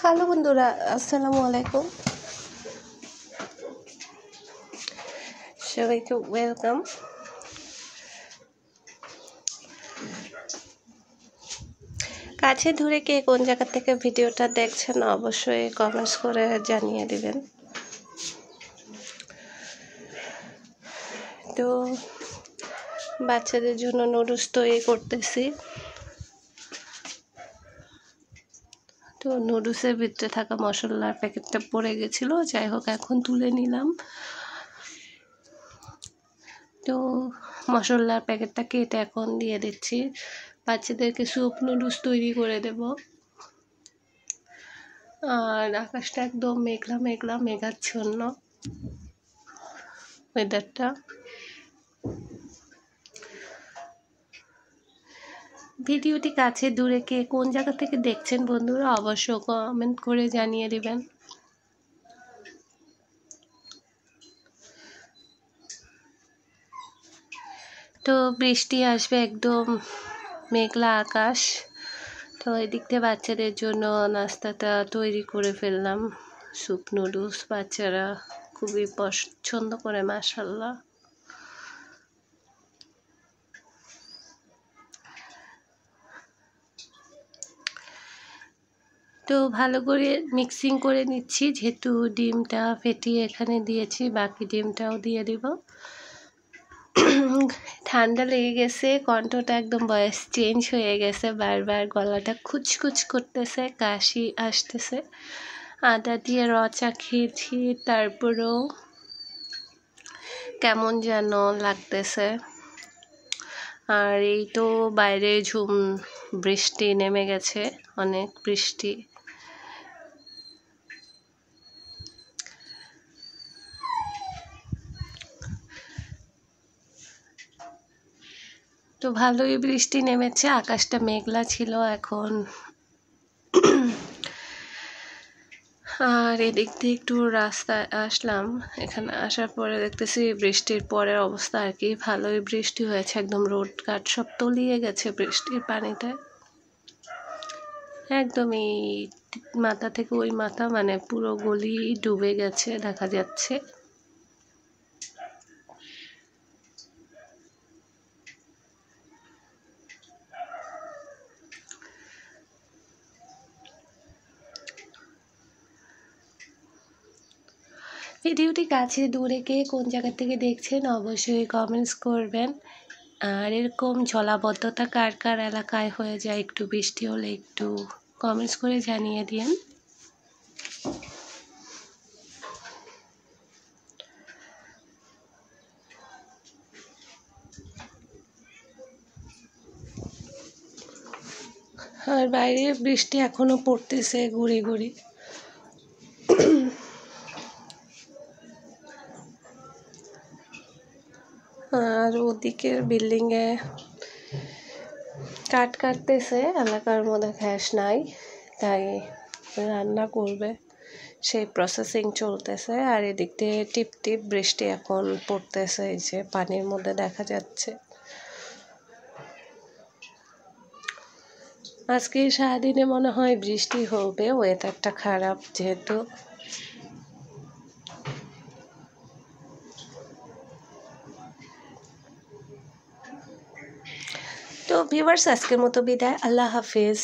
Hello বন্ধুরা, আসসালামু আলাইকুম। সবাইকে ওয়েলকাম। কাছে ধরে কে কোন জায়গা থেকে ভিডিওটা দেখছেন অবশ্যই কমেন্টস করে জানিয়ে দিবেন। তো বাচ্চাদের জন্য নুডলস তৈরি করতেছি। তো নুডলসের ভিতরে থাকা মশলার প্যাকেটটা পড়ে গেছিলো, যাই হোক এখন তুলে নিলাম। তো মশলার প্যাকেটটা কেটে এখন দিয়ে দিচ্ছি। বাচ্চাদেরকে স্যুপ নুডলস তৈরি করে দেব। আর আকাশটা একদম মেঘলা মেঘলা, মেঘাচ্ছন্ন ওয়েদারটা। ভিডিওটি কাছে দূরে কে কোন জায়গা থেকে দেখছেন বন্ধুরা অবশ্যই কমেন্ট করে জানিয়ে দিবেন। তো বৃষ্টি আসবে, একদম মেঘলা আকাশ। তো এদিক থেকে বাচ্চাদের জন্য নাস্তাটা তৈরি করে ফেললাম, স্যুপ নুডলস। বাচ্চারা খুবই পছন্দ করে মাশাআল্লাহ। তো ভালো করে মিক্সিং করে নিচ্ছি, যেহেতু ডিমটা ফেটিয়ে এখানে দিয়েছি, বাকি ডিমটাও দিয়ে দিব। ঠান্ডা লেগে গেছে, কণ্ঠটা একদম ভয়েস চেঞ্জ হয়ে গেছে, বারবার গলাটা খুচখুচ করতেছে, কাশি আসতেছে। আদা দিয়ে র চা খেয়েছি, তারপরেও কেমন যেন লাগতেছে। আর এই তো বাইরে বৃষ্টি নেমে গেছে, অনেক বৃষ্টি। তো ভালোই বৃষ্টি নেমেছে, আকাশটা মেঘলা ছিল এখন। আর এদিক দিয়ে একটু রাস্তায় আসলাম, এখানে আসার পরে দেখতেছি বৃষ্টির পরের অবস্থা আর কি। ভালোই বৃষ্টি হয়েছে, একদম রোড ঘাট সব তলিয়ে গেছে বৃষ্টির পানিতে। একদমই মাথা থেকে ওই মাথা, মানে পুরো গলি ডুবে গেছে দেখা যাচ্ছে। ভিডিওটি কাছে দূরে কে কোন জায়গা থেকে দেখছেন অবশ্যই কমেন্টস করবেন। আর এরকম জলাবদ্ধতা কার কার এলাকায় হয়ে যায় একটু বৃষ্টি হলে, একটু কমেন্টস করে জানিয়ে দিন। আর বাইরে বৃষ্টি এখনো পড়তেছে গুড়ি গুড়ি। আর ওদিকের বিল্ডিংয়ে কাঠ কাটতেছে, এলাকার মধ্যে গ্যাস নাই, তাই রান্না করবে সেই প্রসেসিং চলতেছে। আর এদিক দিয়ে টিপ টিপ বৃষ্টি এখন পড়তেছে, এই যে পানির মধ্যে দেখা যাচ্ছে। আজকে সারাদিনে মনে হয় বৃষ্টি হবে, ওয়েদারটা খারাপ যেহেতু। তো ভিউয়ার্স, আজকের মতো বিদায়, আল্লাহ হাফেজ।